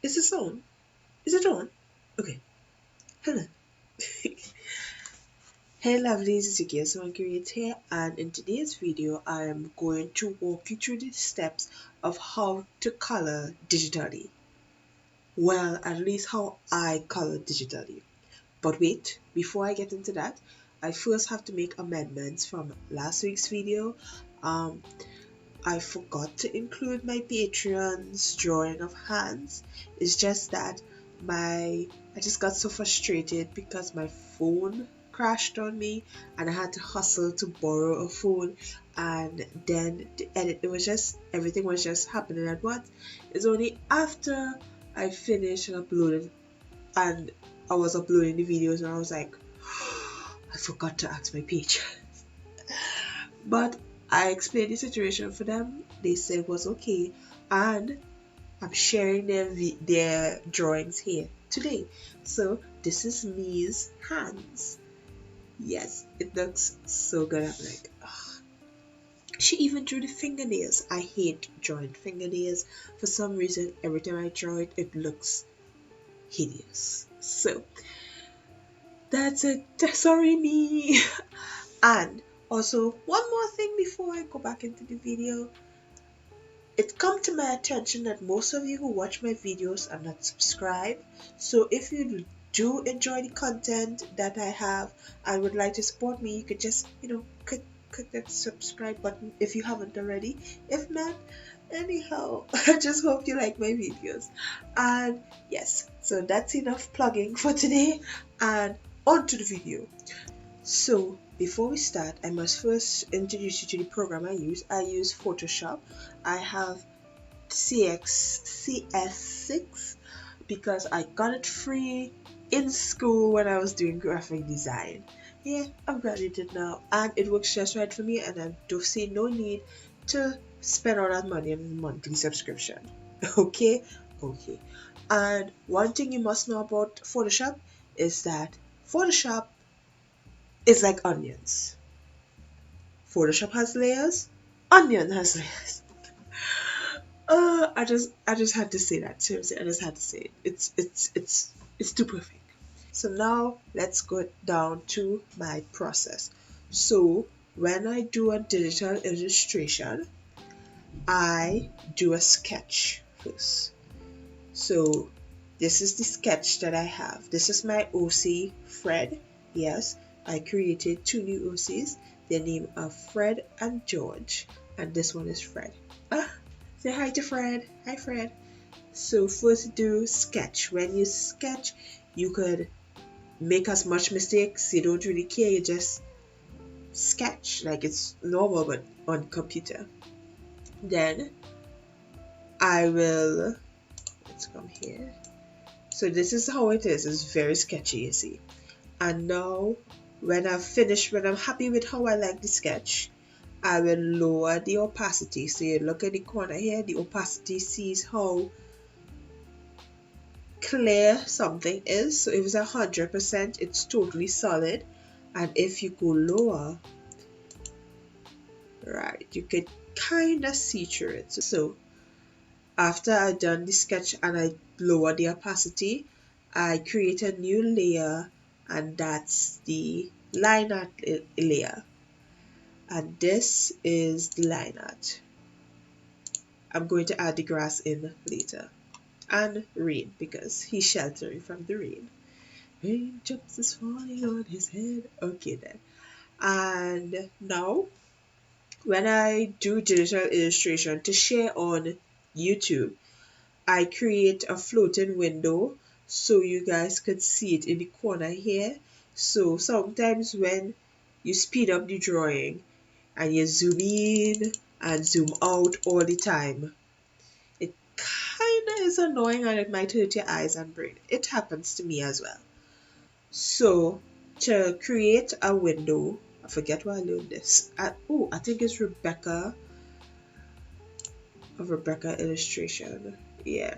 Is this on? Is it on? Okay. Hello. Hey lovelies, it's your girl Swan here, and in today's video I am going to walk you through the steps of how to color digitally. Well, at least how I color digitally. But wait, before I get into that, I first have to make amendments from last week's video. Um, I forgot to include my Patreon's drawing of hands. It's just that I just got so frustrated because my phone crashed on me and I had to hustle to borrow a phone, and then the edit, it was just everything was just happening at once. It's only after I finished and uploaded and I was uploading the videos and I was like, I forgot to ask my Patreon. But I explained the situation for them. They said it was okay, and I'm sharing their drawings here today. So this is me's hands. Yes, it looks so good. I'm like, ugh. She even drew the fingernails. I hate drawing fingernails. For some reason, every time I draw it, it looks hideous. So that's it. Sorry, me. And also, one more thing before I go back into the video. It come to my attention that most of you who watch my videos are not subscribed. So if you do enjoy the content that I have and would like to support me, you could just, click that subscribe button if you haven't already. If not, anyhow, I just hope you like my videos. And yes, so that's enough plugging for today, and on to the video. So before we start, I must first introduce you to the program I use. I use Photoshop. I have CS6 because I got it free in school when I was doing graphic design. Yeah, I'm graduated now and it works just right for me, and I do see no need to spend all that money on a monthly subscription. Okay? Okay. And one thing you must know about Photoshop is that Photoshop is like onions. Photoshop has layers, onion has layers. I just had to say that. Seriously, I just had to say it. It's too perfect. So now let's go down to my process. So when I do a digital illustration, I do a sketch first. So this is the sketch that I have. This is my OC Fred. Yes, I created two new OCs. Their name are Fred and George, and this one is Fred. Ah, say hi to Fred. Hi, Fred. So first do sketch. When you sketch, you could make as much mistakes. You don't really care. You just sketch like it's normal, but on computer. Then I will, let's come here. So this is how it is. It's very sketchy, you see. And now when I've finished, when I'm happy with how I like the sketch, I will lower the opacity. So you look at the corner here, the opacity sees how clear something is. So if it's 100%, it's totally solid. And if you go lower, right, you could kind of see through it. So after I done the sketch and I lower the opacity, I create a new layer, and that's the line art layer. And this is the line art. I'm going to add the grass in later. And rain, because he's sheltering from the rain. Rain drops is falling on his head. Okay then. And now, when I do digital illustration to share on YouTube, I create a floating window so you guys could see it in the corner here. So sometimes when you speed up the drawing and you zoom in and zoom out all the time, it kind of is annoying and it might hurt your eyes and brain. It happens to me as well. So to create a window, I forget where I learned this. I think it's Rebecca illustration. Yeah,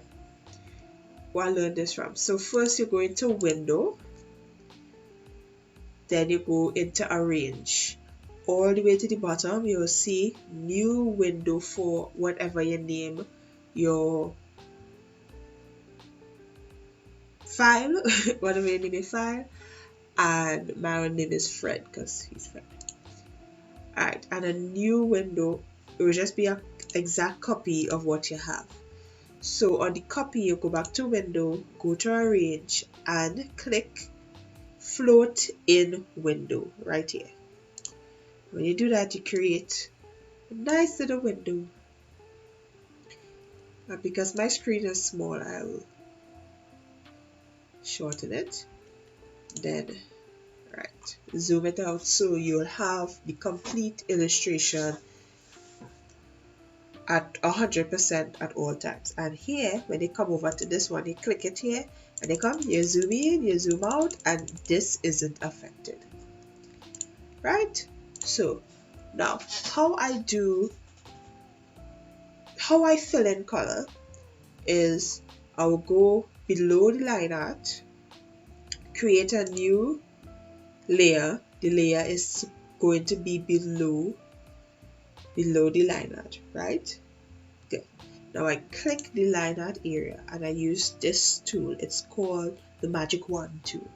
where I learned this from. So first you go into window, then you go into arrange. All the way to the bottom, you'll see new window for whatever you name your file, whatever you name your file, and my name is Fred because he's Fred. Alright, and a new window, it will just be an exact copy of what you have. So on the copy, you go back to window, go to arrange, and click float in window right here. When you do that, you create a nice little window. And because my screen is small, I will shorten it. Then, right, zoom it out so you'll have the complete illustration at 100% at all times. And here, when you come over to this one, you click it here, and you zoom in, you zoom out, and this isn't affected. Right? So now how I fill in color is I will go below the line art, create a new layer. The layer is going to be below the line art, right? Good. Now I click the line art area and I use this tool. It's called the magic wand tool.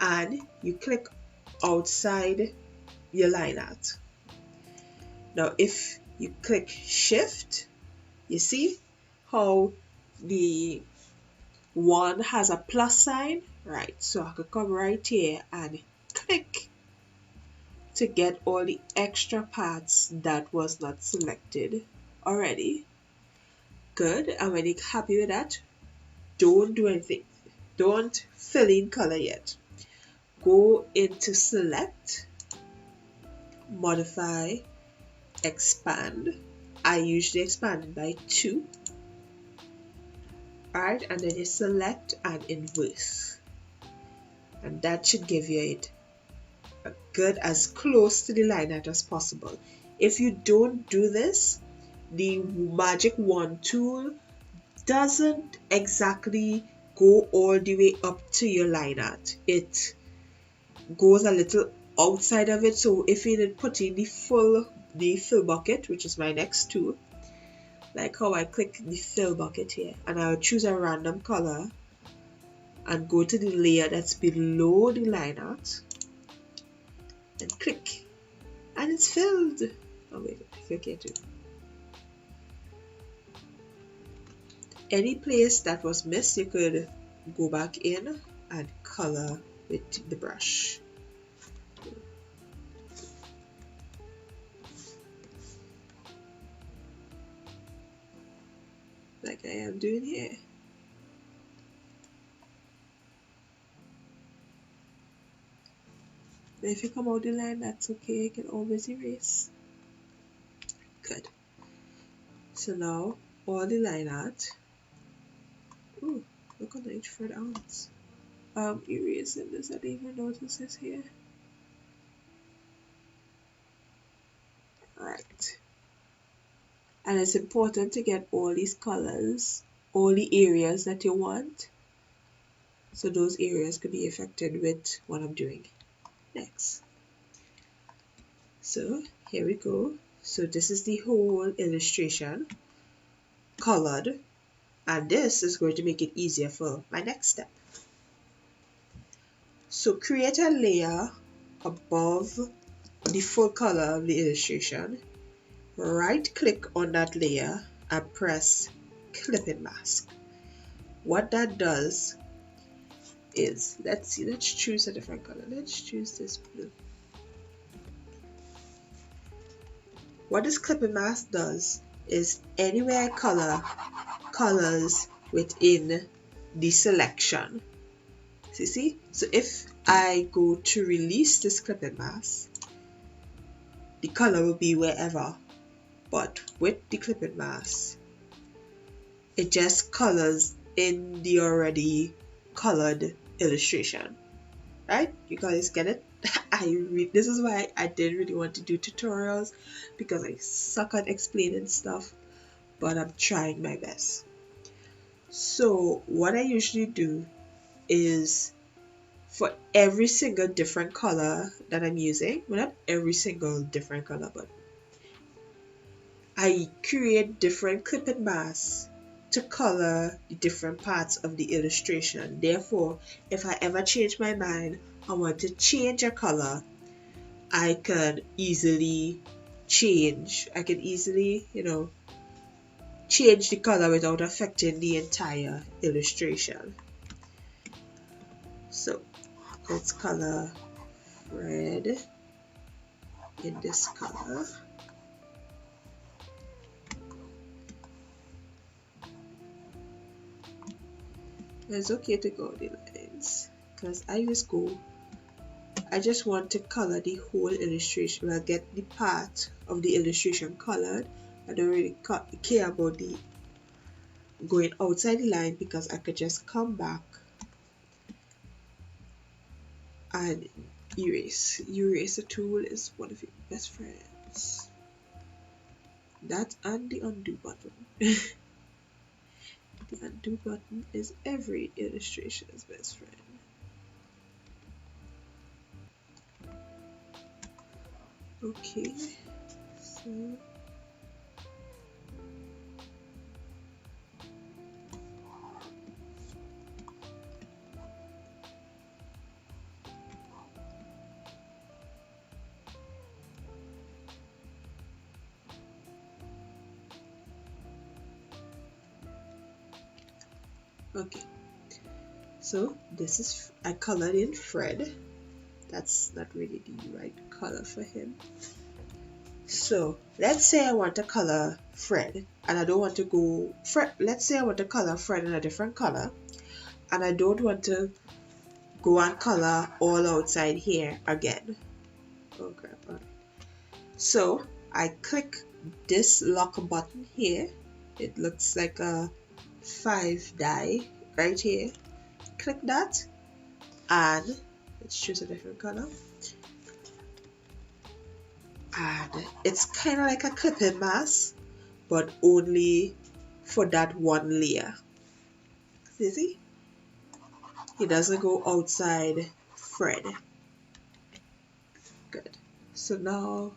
And you click outside your line art. Now if you click shift, you see how the one has a plus sign, right? So I could come right here and click to get all the extra parts that was not selected already. Good. And when you're happy with that, don't do anything. Don't fill in color yet. Go into select, modify, expand. I usually expand it by 2. Alright, and then you select and inverse. And that should give you it good as close to the line art as possible. If you don't do this, the magic wand tool doesn't exactly go all the way up to your line art. It goes a little outside of it. So if you did put in the fill bucket, which is my next tool, like how I click the fill bucket here, and I'll choose a random color and go to the layer that's below the line art and click, and it's filled. Oh wait, I forget it. Any place that was missed, you could go back in and color with the brush. Like I am doing here. If you come out the line, that's okay, you can always erase. Good. So now all the line art. Ooh, look at the inch for the ounce. Erasing this, I didn't even notice this here. Right. And it's important to get all these colors, all the areas that you want, so those areas could be affected with what I'm doing next. So here we go. So this is the whole illustration colored, and this is going to make it easier for my next step. So create a layer above the full color of the illustration. Right click on that layer and press clipping mask. What that does is, let's choose a different color. Let's choose this blue. What this clipping mask does is anywhere I color colors within the selection. See? So if I go to release this clipping mask, the color will be wherever. But with the clipping mask, it just colors in the already colored illustration. Right? You guys get it? This is why I didn't really want to do tutorials, because I suck at explaining stuff, but I'm trying my best. So what I usually do is, for every single different color that I'm using, well, not every single different color, but I create different clipping masks to color the different parts of the illustration. Therefore, if I ever change my mind, I want to change a color, I could easily change the color without affecting the entire illustration. So let's color Fred in this color. It's okay to go the lines because I just want to color the whole illustration. I'll get the part of the illustration colored. I don't really care about the going outside the line because I could just come back and erase. Eraser tool is one of your best friends. That and the undo button. The undo button is every illustration's best friend. Okay, so okay, so this is, I colored in Fred. That's not really the right color for him. So let's say I want to color Fred and I don't want to go Fred. Let's say I want to color Fred in a different color and I don't want to go and color all outside here again. Oh crap. Alright. So I click this lock button here. It looks like a 5 die right here. Click that and let's choose a different color. And it's kind of like a clipping mask, but only for that one layer. See? It doesn't go outside Fred. Good. So now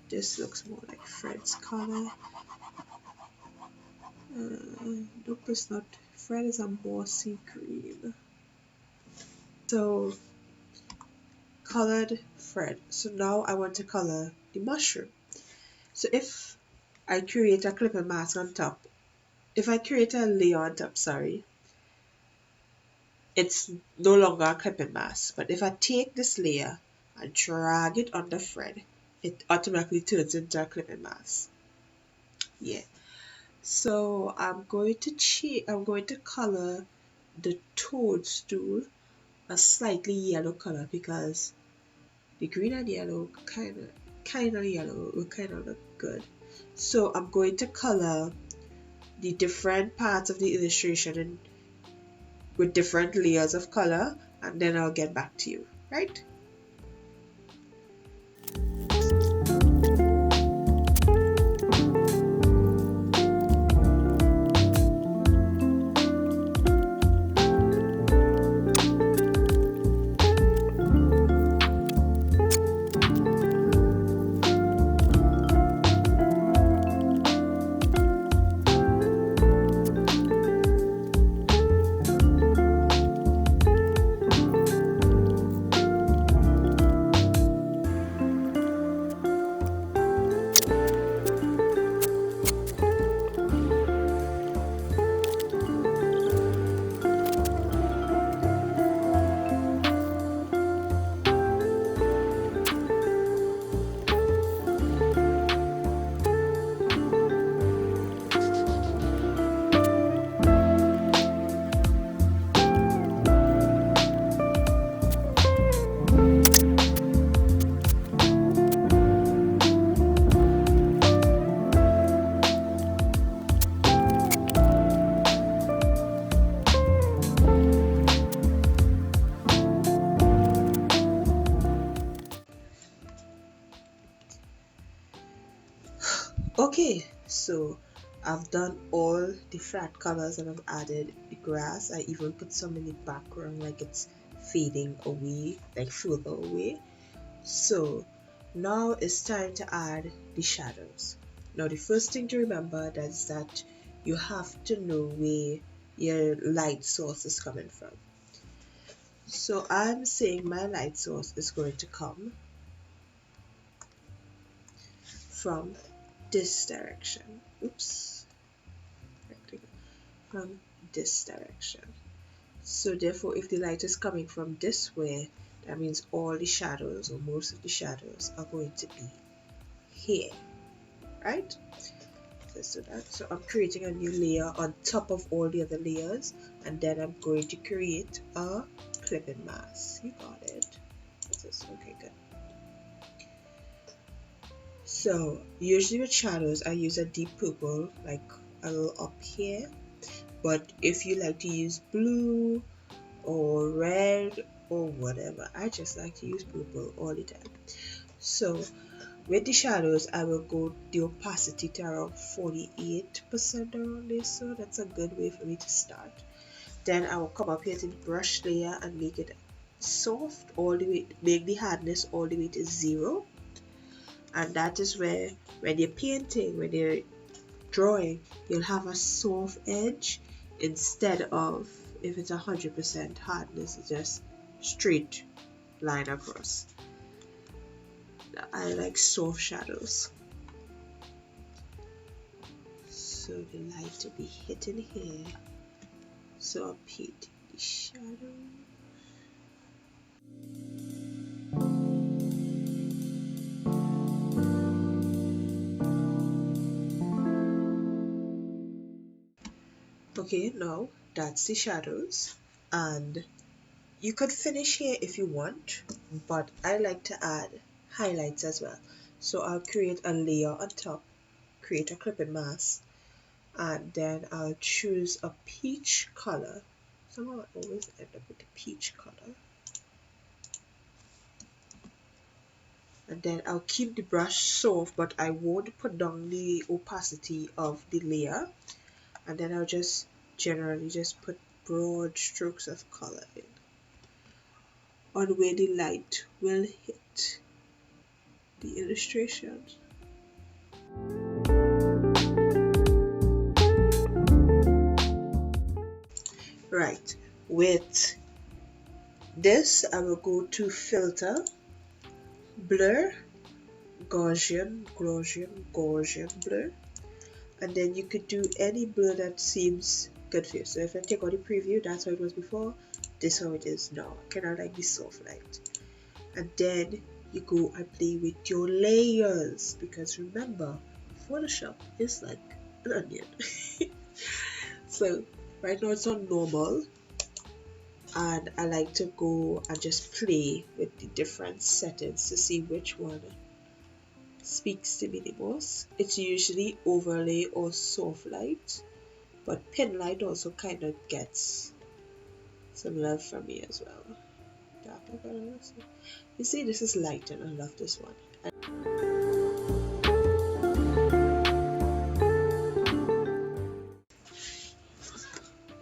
this looks more like Fred's color. Nope, it's not. Fred is a mossy green. So colored Fred. So now I want to color the mushroom. So if I create a clipping mask on top, if I create a layer on top, sorry, it's no longer a clipping mask. But if I take this layer and drag it on the Fred, it automatically turns into a clipping mask. Yeah. So I'm going to color the toadstool a slightly yellow color because the green and yellow kind of yellow will kind of look good. So I'm going to color the different parts of the illustration and with different layers of color, and then I'll get back to you, right? Okay, so I've done all the flat colors and I've added the grass. I even put some in the background like it's fading away, like further away. So now it's time to add the shadows. Now the first thing to remember is that you have to know where your light source is coming from. So I'm saying my light source is going to come from this direction. Oops. From this direction. So therefore, if the light is coming from this way, that means all the shadows or most of the shadows are going to be here, right? Let's do that. So I'm creating a new layer on top of all the other layers, and then I'm going to create a clipping mask. You got it. What's this? Okay, good. So usually with shadows, I use a deep purple, like a little up here. But if you like to use blue or red or whatever, I just like to use purple all the time. So with the shadows, I will go the opacity to around 48% around this, so that's a good way for me to start. Then I will come up here to the brush layer and make it soft all the way, make the hardness all the way to 0. And that is where when you're painting, when you're drawing, you'll have a soft edge instead of, if it's 100% hardness, it's just straight line across. I like soft shadows, so the light will be hitting here, so I'll paint the shadow. Okay, now that's the shadows, and you could finish here if you want, but I like to add highlights as well. So I'll create a layer on top, create a clipping mask, and then I'll choose a peach color. Somehow I always end up with a peach color. And then I'll keep the brush soft, but I won't put down the opacity of the layer. And then I'll just generally just put broad strokes of color in on where the light will hit the illustrations. Right, with this I will go to filter, blur, Gaussian blur, and then you could do any blur that seems good for you. So if I take out the preview, that's how it was before, this is how it is now. I kind of like the soft light. And then you go and play with your layers, because remember, Photoshop is like an onion. So right now it's on normal, and I like to go and just play with the different settings to see which one speaks to me the most. It's usually overlay or soft light, but pin light also kind of gets some love from me as well. Darker colors. You see, this is light and I love this one.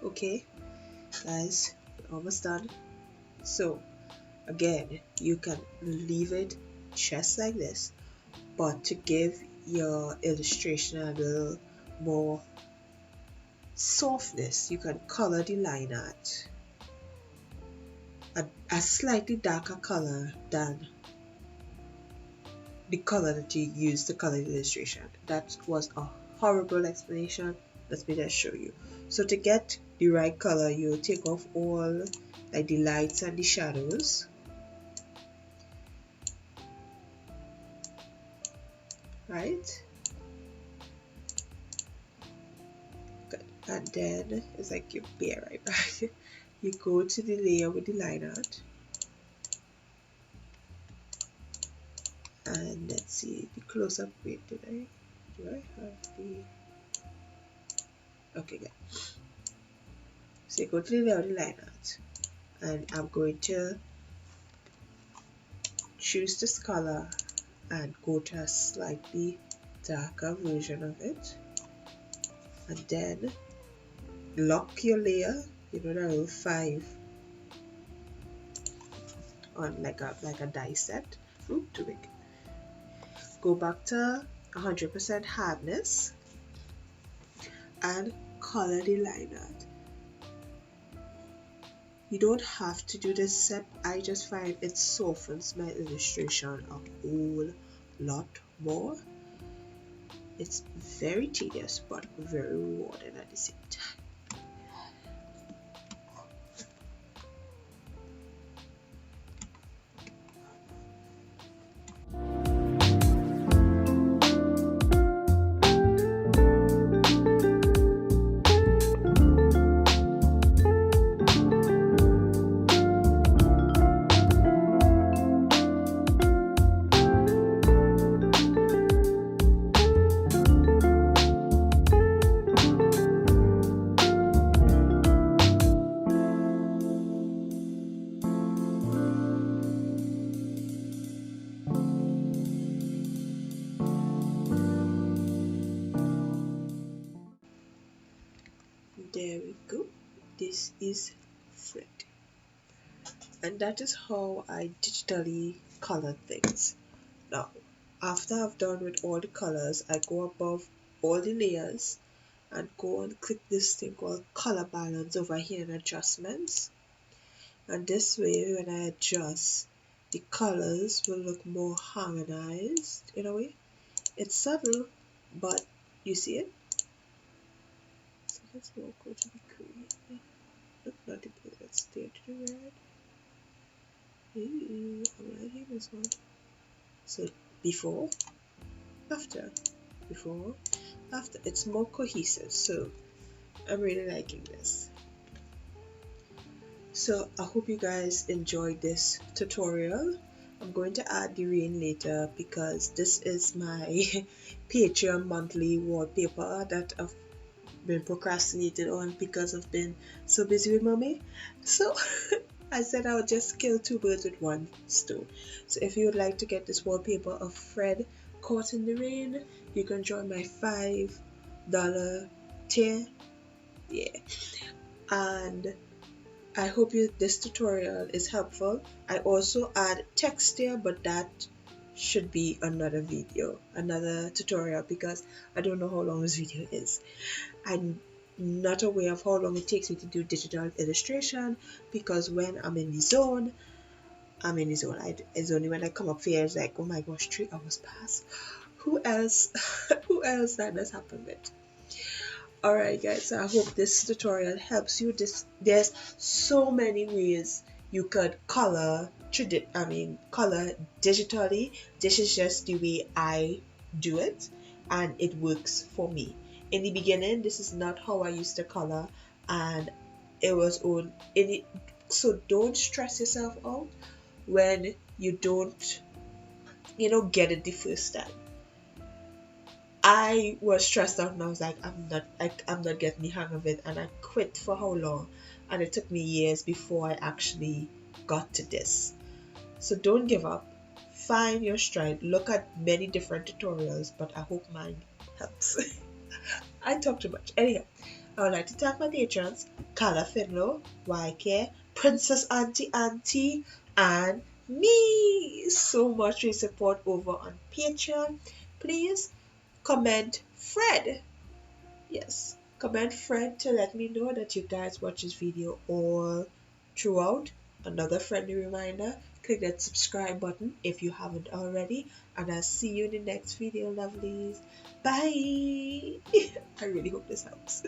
Okay, guys, we're almost done. So again, you can leave it just like this, but to give your illustration a little more softness, you can color the line art a slightly darker color than the color that you used to color the illustration. That was a horrible explanation. Let me just show you. So to get the right color, you take off all like the lights and the shadows. Right? Good. And then it's like you bear right back. You go to the layer with the line art. And let's see the close-up. Wait, do I have the... Okay, good. So you go to the layer with the line art, and I'm going to choose this color and go to a slightly darker version of it, and then lock your layer, you know, that little 5 on like a die set. Ooh, too big. Go back to 100% hardness, and color the line art. You don't have to do this step. I just find it softens my illustration a whole lot more. It's very tedious but very rewarding at the same time. There we go. This is Fred. And that is how I digitally color things. Now, after I've done with all the colors, I go above all the layers and go and click this thing called color balance over here in adjustments. And this way, when I adjust, the colors will look more harmonized in a way. It's subtle, but you see it? So let's go to the green. Look, not the blue, let's stay to the red. Ooh, I'm liking this one. So before, after, before, after. It's more cohesive, so I'm really liking this. So I hope you guys enjoyed this tutorial. I'm going to add the rain later because this is my Patreon monthly wallpaper that I've been procrastinating on because I've been so busy with mommy. So I said I would just kill two birds with one stone. So if you would like to get this wallpaper of Fred caught in the rain, you can join my $5 tier. Yeah. And I hope this tutorial is helpful. I also add text here, but that should be another video, another tutorial, because I don't know how long this video is. I'm not aware of how long it takes me to do digital illustration, because when I'm in the zone, it's only when I come up here, it's like, oh my gosh, 3 hours pass. Who else that does happen with? Alright guys, so I hope this tutorial helps you. There's so many ways you could color digitally. This is just the way I do it, and it works for me. In the beginning, this is not how I used to color, and it was so don't stress yourself out when you don't get it the first time. I was stressed out and I was like, I'm not getting the hang of it, and I quit for how long, and it took me years before I actually got to this. So don't give up, find your stride, look at many different tutorials, but I hope mine helps. I talk too much. Anyhow, I would like to thank my patrons, Carla Finlow, YK, Princess Auntie, and me so much for your support over on Patreon. Please comment Fred. Yes, comment Fred to let me know that you guys watch this video all throughout. Another friendly reminder, click that subscribe button if you haven't already, and I'll see you in the next video, lovelies. Bye. I really hope this helps.